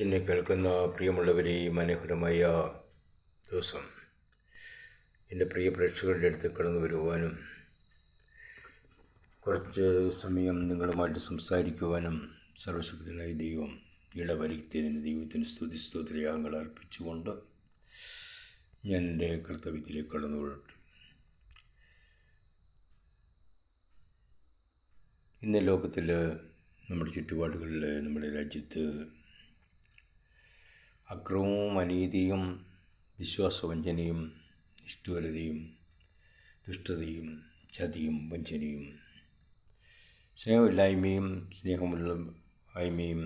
എന്നെ കേൾക്കുന്ന പ്രിയമുള്ളവരെ, മനോഹരമായ ദിവസം എൻ്റെ പ്രിയ പ്രേക്ഷകരുടെ അടുത്ത് കടന്നു വരുവാനും കുറച്ച് സമയം നിങ്ങളുമായിട്ട് സംസാരിക്കുവാനും സർവശക്തനായ ദൈവം ഇടവരുത്തിയതിന് ദൈവത്തിന് സ്തുതിയാഗങ്ങൾ അർപ്പിച്ചുകൊണ്ട് ഞാൻ എൻ്റെ കർത്തവ്യത്തിലേക്ക് കടന്നുകൊള്ളട്ടെ. ഇന്ന് ലോകത്തിൽ നമ്മുടെ ചുറ്റുപാടുകളിൽ നമ്മുടെ രാജ്യത്ത് അക്രമവും അനീതിയും വിശ്വാസവഞ്ചനയും നിഷ്ഠൂരതയും ദുഷ്ടതയും ചതിയും വഞ്ചനയും സ്നേഹമില്ലായ്മയും സ്നേഹമുള്ളയ്മയും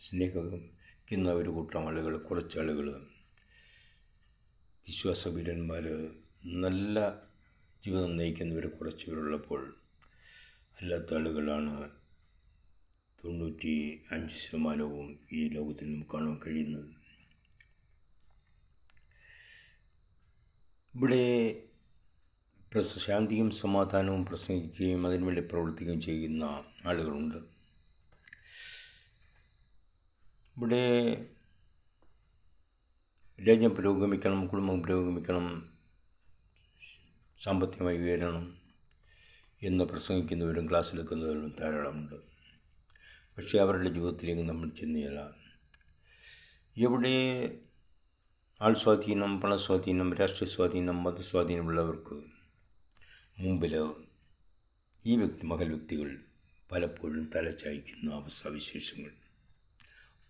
സ്നേഹിക്കുന്ന ഒരു കൂട്ടം ആളുകൾ, കുറച്ചാളുകൾ, വിശ്വാസവീരന്മാർ, നല്ല ജീവിതം നയിക്കുന്നവർ കുറച്ചുപേരുള്ളപ്പോൾ അല്ലാത്ത ആളുകളാണ് 95% ഈ ലോകത്തിൽ നമുക്ക് കാണാൻ കഴിയുന്നത്. ഇവിടെ ശാന്തിയും സമാധാനവും പ്രസംഗിക്കുകയും അതിനുവേണ്ടി പ്രവർത്തിക്കുകയും ചെയ്യുന്ന ആളുകളുണ്ട്. ഇവിടെ രാജ്യം പുരോഗമിക്കണം, കുടുംബം പുരോഗമിക്കണം, സാമ്പത്തികമായി ഉയരണം എന്ന് പ്രസംഗിക്കുന്നവരും ക്ലാസ്സിലെടുക്കുന്നവരും ധാരാളമുണ്ട്. പക്ഷേ അവരുടെ ജീവിതത്തിലേക്ക് നമ്മൾ ചെന്നില്ല. എവിടെ ആൾ സ്വാധീനം, പണസ്വാധീനം, രാഷ്ട്രീയ സ്വാധീനം, മതസ്വാധീനമുള്ളവർക്ക് മുമ്പിൽ ഈ മഹൽ വ്യക്തികൾ പലപ്പോഴും തലചായ്ക്കുന്ന അവസ്ഥാവിശേഷങ്ങൾ.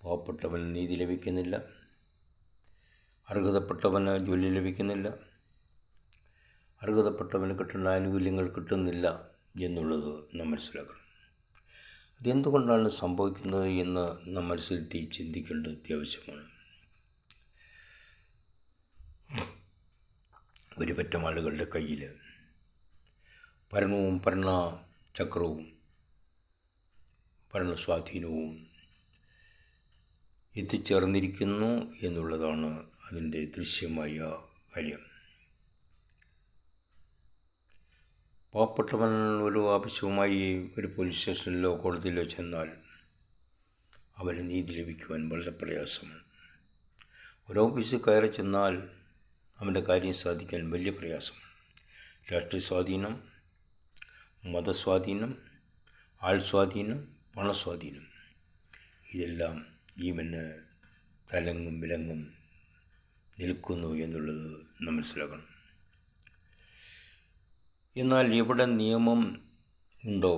പാവപ്പെട്ടവന് നീതി ലഭിക്കുന്നില്ല, അർഹതപ്പെട്ടവന് ജോലി ലഭിക്കുന്നില്ല, അർഹതപ്പെട്ടവന് കിട്ടേണ്ട ആനുകൂല്യങ്ങൾ കിട്ടുന്നില്ല എന്നുള്ളത് നാം മനസ്സിലാക്കണം. അതെന്തുകൊണ്ടാണ് സംഭവിക്കുന്നത് എന്ന് നാം മനസ്സിലെത്തി ചിന്തിക്കേണ്ടത് അത്യാവശ്യമാണ്. ഒരു പറ്റം ആളുകളുടെ കയ്യിൽ ഭരണവും ഭരണചക്രവും ഭരണസ്വാധീനവും എത്തിച്ചേർന്നിരിക്കുന്നു എന്നുള്ളതാണ് അതിൻ്റെ ദൃശ്യമായ കാര്യം. പാവപ്പെട്ടവൻ ഒരു ആവശ്യവുമായി ഒരു പോലീസ് സ്റ്റേഷനിലോ കോടതിയിലോ ചെന്നാൽ അവന് നീതി ലഭിക്കുവാൻ വളരെ പ്രയാസമാണ്. ഒരു ഓഫീസിൽ കയറി ചെന്നാൽ അവൻ്റെ കാര്യം സാധിക്കാൻ വലിയ പ്രയാസമാണ്. രാഷ്ട്രീയ സ്വാധീനം, മതസ്വാധീനം, ആൾ സ്വാധീനം, പണസ്വാധീനം, ഇതെല്ലാം ജീവന് തലങ്ങും വിലങ്ങും നിൽക്കുന്നു എന്നുള്ളത് നാം മനസ്സിലാക്കണം. എന്നാൽ എവിടെ നിയമം ഉണ്ടോ,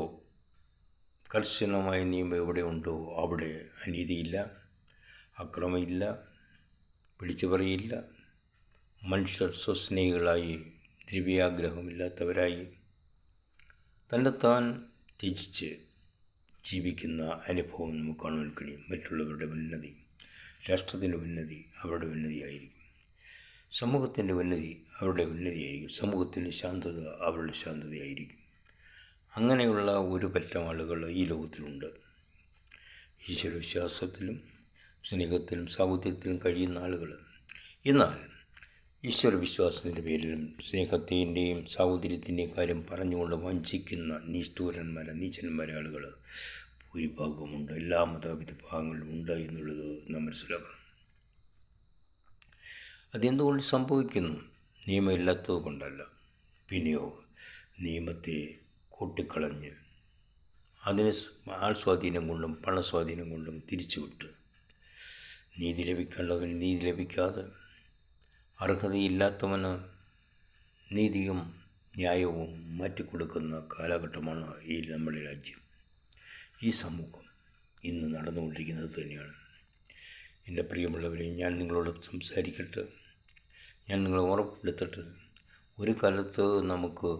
കർശനമായ നിയമം എവിടെ ഉണ്ടോ അവിടെ അനീതിയില്ല, അക്രമമില്ല, പിടിച്ചുപറിയില്ല. മനുഷ്യർ സ്വസ്നേഹികളായി, ദ്രവ്യാഗ്രഹമില്ലാത്തവരായി തന്നെത്താൻ ത്യജിച്ച് ജീവിക്കുന്ന അനുഭവം നമുക്ക് കാണാൻ കഴിയും. മറ്റുള്ളവരുടെ ഉന്നതി, രാഷ്ട്രത്തിൻ്റെ ഉന്നതി അവരുടെ ഉന്നതിയായിരിക്കും, സമൂഹത്തിൻ്റെ ഉന്നതി അവരുടെ ഉന്നതിയായിരിക്കും, സമൂഹത്തിൻ്റെ ശാന്തത അവരുടെ ശാന്തതയായിരിക്കും. അങ്ങനെയുള്ള ഒരു പറ്റം ആളുകൾ ഈ ലോകത്തിലുണ്ട്. ഈശ്വരവിശ്വാസത്തിലും സ്നേഹത്തിലും സാഹോദര്യത്തിലും കഴിയുന്ന ആളുകൾ. എന്നാൽ ഈശ്വരവിശ്വാസത്തിൻ്റെ പേരിലും സ്നേഹത്തിൻ്റെയും സാഹോദര്യത്തിൻ്റെയും കാര്യം പറഞ്ഞുകൊണ്ട് വഞ്ചിക്കുന്ന നീചന്മാരെ ആളുകൾ ഭൂരിഭാഗമുണ്ട്. എല്ലാ മതവിഭാഗങ്ങളിലും ഉണ്ട് എന്നുള്ളത് നാം മനസ്സിലാക്കണം. അതെന്തുകൊണ്ട് സംഭവിക്കുന്നു? നിയമമില്ലാത്തത് കൊണ്ടല്ല, പിന്നെയോ നിയമത്തെ കൂട്ടിക്കളഞ്ഞ് അതിന് ആൾ സ്വാധീനം കൊണ്ടും പണസ്വാധീനം കൊണ്ടും തിരിച്ചുവിട്ട് നീതി ലഭിക്കേണ്ടവന് നീതി ലഭിക്കാതെ, അർഹതയില്ലാത്തവന് നീതിയും ന്യായവും മാറ്റിക്കൊടുക്കുന്ന കാലഘട്ടമാണ് ഈ നമ്മുടെ രാജ്യം. ഈ സമൂഹം ഇന്ന് നടന്നുകൊണ്ടിരിക്കുന്നത് തന്നെയാണ്. എൻ്റെ പ്രിയമുള്ളവരെ, ഞാൻ നിങ്ങളോട് സംസാരിക്കട്ടെ, ഞാൻ നിങ്ങളെ ഓർമ്മപ്പെടുത്തട്ടെ. ഒരു കാലത്ത് നമുക്ക്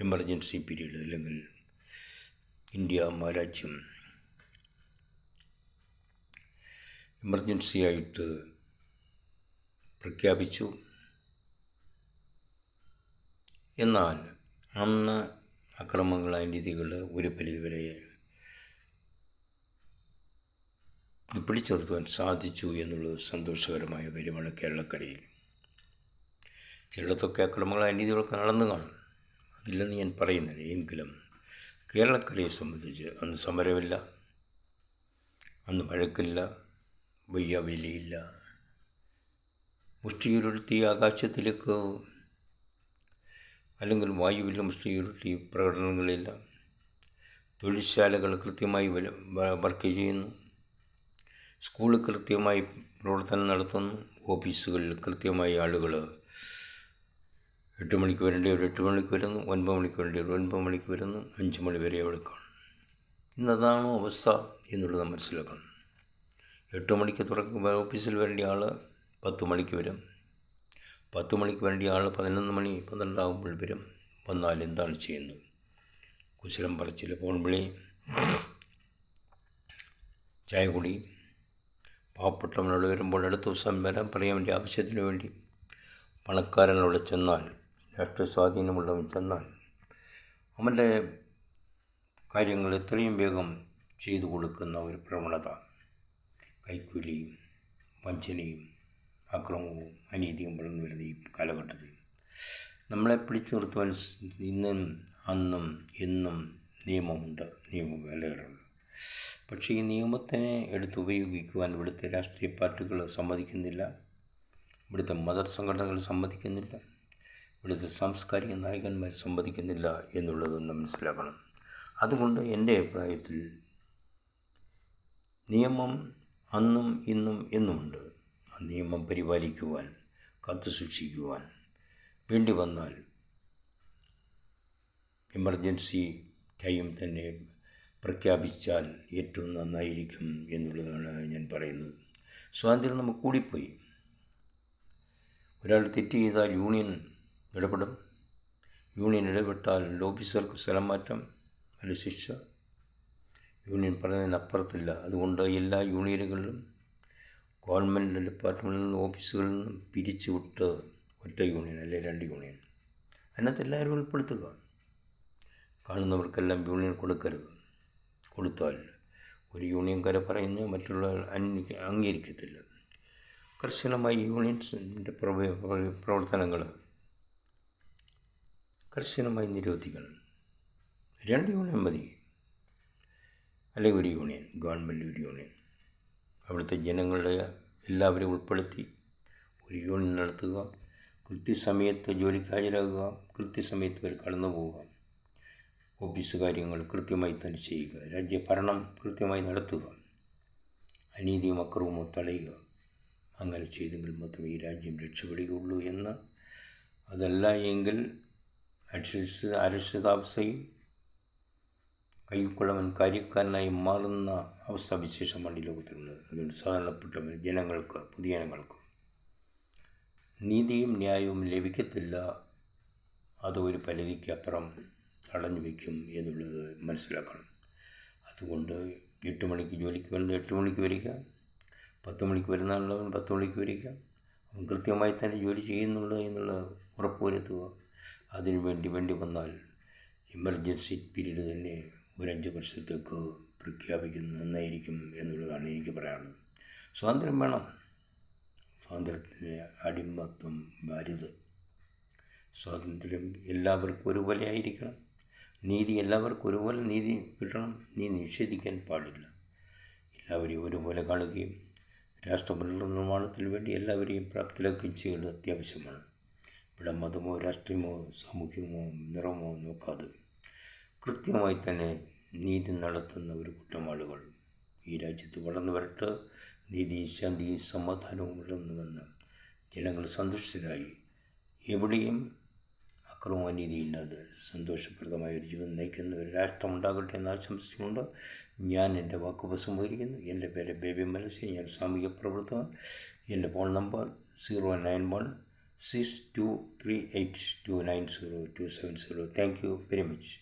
എമർജൻസി പീരീഡ് അല്ലെങ്കിൽ ഇന്ത്യ മഹാരാജ്യം എമർജൻസി ആയിട്ട് പ്രഖ്യാപിച്ചു. എന്നാൽ അന്ന് അക്രമങ്ങൾ, അനീതികൾ ഒരു പരിധിവരെ പിടിച്ചു നിർത്തുവാൻ സാധിച്ചു എന്നുള്ളത് സന്തോഷകരമായ കാര്യമാണ്. കേരളക്കരയിൽ ചിലയിടത്തൊക്കെ അക്രമങ്ങൾ, അനീതികളൊക്കെ നടന്നു കാണും, അതില്ലെന്ന് ഞാൻ പറയുന്നില്ല. എങ്കിലും കേരളക്കരയെ സംബന്ധിച്ച് അന്ന് സമരമില്ല, അന്ന് വഴക്കില്ല, വയ്യാവേലിയില്ല. മുഷ്ടിയുരുട്ടി ആകാശത്തിലേക്ക് അല്ലെങ്കിൽ വായുവിൽ മുഷ്ടിയുരുട്ടി പ്രകടനങ്ങളില്ല. തൊഴിൽശാലകൾ കൃത്യമായി വർക്ക് ചെയ്യുന്നു. സ്കൂൾ കൃത്യമായി പ്രവർത്തനം നടത്തുന്നു. ഓഫീസുകളിൽ കൃത്യമായി ആളുകൾ 8 മണിക്ക് വരേണ്ടവർ 8 മണിക്ക് വരുന്നു, 9 മണിക്ക് വരേണ്ടവർ 9 മണിക്ക് വരുന്നു, 5 മണി വരെ അവിടെ കാണും. ഇന്നതാണോ അവസ്ഥ എന്നുള്ളത് മനസ്സിലാക്കണം. 8 മണിക്ക് ഓഫീസിൽ വരേണ്ട ആൾ 10 മണിക്ക് വരും. 10 മണിക്ക് വരേണ്ട ആൾ 11 മണി 12 ആകുമ്പോൾ വരും. വന്നാൽ എന്താണ് ചെയ്യുന്നത്? കുശലം പറച്ചിൽ, ഫോൺ വിളി, ചായ കുടി. പാവപ്പെട്ടവനോട് വരുമ്പോൾ അടുത്ത ദിവസം വരാൻ പറയാൻ വേണ്ടി ആവശ്യത്തിന് വേണ്ടി പണക്കാരനവിടെ ചെന്നാൽ, രാഷ്ട്രീയ സ്വാധീനമുള്ളവൻ ചെന്നാൽ അവൻ്റെ കാര്യങ്ങൾ എത്രയും വേഗം ചെയ്തു കൊടുക്കുന്ന ഒരു പ്രവണത, കൈക്കൂലിയും വഞ്ചനയും അക്രമവും അനീതിയും വളർന്നു വരുന്ന ഈ കാലഘട്ടത്തിൽ നമ്മളെ പിടിച്ചു നിർത്തുവാൻ ഇന്നും അന്നും എന്നും നിയമമുണ്ട്, നിയമവേലകളുണ്ട്. പക്ഷേ ഈ നിയമത്തിനെ എടുത്തുപയോഗിക്കുവാൻ ഇവിടുത്തെ രാഷ്ട്രീയ പാർട്ടികൾ സമ്മതിക്കുന്നില്ല, ഇവിടുത്തെ മതസംഘടനകൾ സമ്മതിക്കുന്നില്ല, ഇവിടുത്തെ സാംസ്കാരിക നായകന്മാർ സമ്മതിക്കുന്നില്ല എന്നുള്ളതൊന്ന് മനസ്സിലാക്കണം. അതുകൊണ്ട് എൻ്റെ അഭിപ്രായത്തിൽ നിയമം അന്നും ഇന്നും എന്നുമുണ്ട്. ആ നിയമം പരിപാലിക്കുവാൻ, കാത്തുസൂക്ഷിക്കുവാൻ വേണ്ടി വന്നാൽ എമർജൻസി ടൈം തന്നെ പ്രഖ്യാപിച്ചാൽ ഏറ്റവും നന്നായിരിക്കും എന്നുള്ളതാണ് ഞാൻ പറയുന്നത്. സ്വാതന്ത്ര്യം നമുക്ക് കൂടിപ്പോയി. ഒരാൾ തെറ്റ് ചെയ്താൽ യൂണിയൻ ഇടപെടും. യൂണിയൻ ഇടപെട്ടാൽ ഓഫീസർക്ക് സ്ഥലം മാറ്റം, അല്ല ശിക്ഷ. യൂണിയൻ പറയുന്നതിനപ്പുറത്തില്ല. അതുകൊണ്ട് എല്ലാ യൂണിയനുകളിലും ഗവൺമെൻറ് ഡിപ്പാർട്ട്മെൻറ്റിൽ നിന്നും ഓഫീസുകളിൽ നിന്നും പിരിച്ചു വിട്ട് ഒറ്റ യൂണിയൻ അല്ലെങ്കിൽ 2 യൂണിയൻ, അതിനകത്ത് എല്ലാവരും ഉൾപ്പെടുത്തുക. കാണുന്നവർക്കെല്ലാം യൂണിയൻ കൊടുക്കരുത്. കൊടുത്താൽ ഒരു യൂണിയൻകാരെ പറയുന്നത് മറ്റുള്ളവർ അംഗീകരിക്കത്തില്ല. കർശനമായി യൂണിയൻസിൻ്റെ പ്രവർത്തനങ്ങൾ കർശനമായി നിരോധിക്കണം. 2 യൂണിയൻ മതി, അല്ലെങ്കിൽ ഒരു യൂണിയൻ, ഗവൺമെൻറ് ഒരു യൂണിയൻ. അവിടുത്തെ ജനങ്ങളുടെ എല്ലാവരെയും ഉൾപ്പെടുത്തി ഒരു യൂണിയൻ നടത്തുക. കൃത്യസമയത്ത് ജോലിക്ക് ഹാജരാകുക, കൃത്യസമയത്ത് വരെ കടന്നു പോവുക, ഓഫീസ് കാര്യങ്ങൾ കൃത്യമായി തന്നെ ചെയ്യുക, രാജ്യഭരണം കൃത്യമായി നടത്തുക, അനീതിയും അക്രമവും തടയുക. അങ്ങനെ ചെയ്തെങ്കിൽ മാത്രമേ ഈ രാജ്യം രക്ഷപ്പെടുകയുള്ളൂ എന്ന്. അതല്ല എങ്കിൽ അരക്ഷിതാവസ്ഥയും കൈക്കൊള്ളവൻ കാര്യക്കാരനായി മാറുന്ന അവസ്ഥാവിശേഷമാണ് ഈ ലോകത്തിലുള്ളത്. അതുകൊണ്ട് സാധാരണപ്പെട്ടവർ ജനങ്ങൾക്ക്, പൊതുജനങ്ങൾക്ക് നീതിയും ന്യായവും ലഭിക്കത്തില്ല. അത് ഒരു പരിധിക്കപ്പുറം തടഞ്ഞു വയ്ക്കും എന്നുള്ളത് മനസ്സിലാക്കണം. അതുകൊണ്ട് 8 മണിക്ക് ജോലിക്ക് വരുന്നത് 8 മണിക്ക് വരിക, 10 മണിക്ക് വരുന്നവൻ 10 മണിക്ക് വരിക. അവൻ കൃത്യമായി തന്നെ ജോലി ചെയ്യുന്നുള്ളൂ എന്നുള്ള ഉറപ്പുവരുത്തുക. അതിനു വേണ്ടി വന്നാൽ എമർജൻസി പീരീഡ് തന്നെ ഒരു 5 വർഷത്തേക്ക് പ്രഖ്യാപിക്കുന്നത് നന്നായിരിക്കും എന്നുള്ളതാണ് എനിക്ക് പറയാനുള്ളത്. സ്വാതന്ത്ര്യം വേണം, സ്വാതന്ത്ര്യത്തിന് അടിമത്വം വരുത്. സ്വാതന്ത്ര്യം എല്ലാവർക്കും ഒരുപോലെ ആയിരിക്കണം. നീതി എല്ലാവർക്കും ഒരുപോലെ നീതി കിട്ടണം. നീതി നിഷേധിക്കാൻ പാടില്ല. എല്ലാവരെയും ഒരുപോലെ കാണുകയും രാഷ്ട്രനിർമ്മാണത്തിന് വേണ്ടി എല്ലാവരെയും പ്രാപ്തരാക്കുകയും ചെയ്യേണ്ടത് അത്യാവശ്യമാണ്. ഇവിടെ മതമോ രാഷ്ട്രീയമോ സാമൂഹികമോ നിറമോ നോക്കാതെ കൃത്യമായി തന്നെ നീതി നടത്തുന്ന ഒരു കൂട്ടം ആളുകൾ ഈ രാജ്യത്ത് വളർന്നു വരട്ടെ. നീതിയും ശാന്തിയും സമാധാനവും വളർന്നുവന്ന് ജനങ്ങൾ സന്തുഷ്ടരായി എവിടെയും അക്രമവും അനീതിയില്ലാതെ സന്തോഷപ്രദമായ ഒരു ജീവൻ നയിക്കുന്ന ഒരു രാഷ്ട്രം ഉണ്ടാകട്ടെ എന്ന് ആശംസിച്ചുകൊണ്ട് ഞാൻ എൻ്റെ വാക്ക് ഉപസംഹരിക്കുന്നു. എൻ്റെ പേര് ബേബി മലശ്ശേരി. ഞാൻ സാമൂഹിക പ്രവർത്തകൻ. എൻ്റെ phone number 0916238290270. Thank you very much.